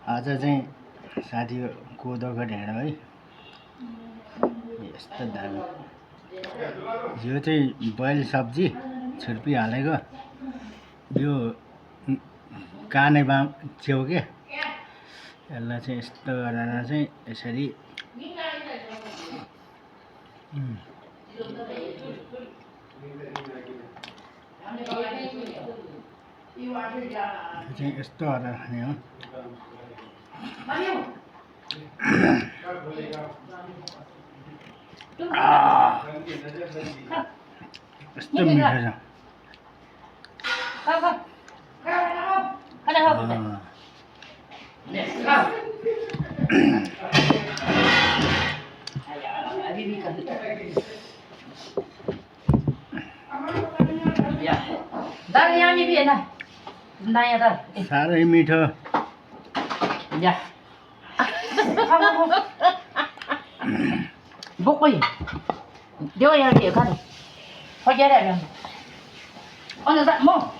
आज चाहिँ साथी कोदोको ढेँडो है यस्तो दामी यो चाहिँ बोइल सब्जी छुर्पी हालेको यो काने बाम च्याउ के यसलाई चाहिँ यस्तो गरेर चाहिँ यसरी चाहिँ यस्तो गरेर खाने हो यस्तो मिठो छ साह्रै मिठो bốc đi đưa ra để khăn thôi chơi đẹp rồi con được dặn không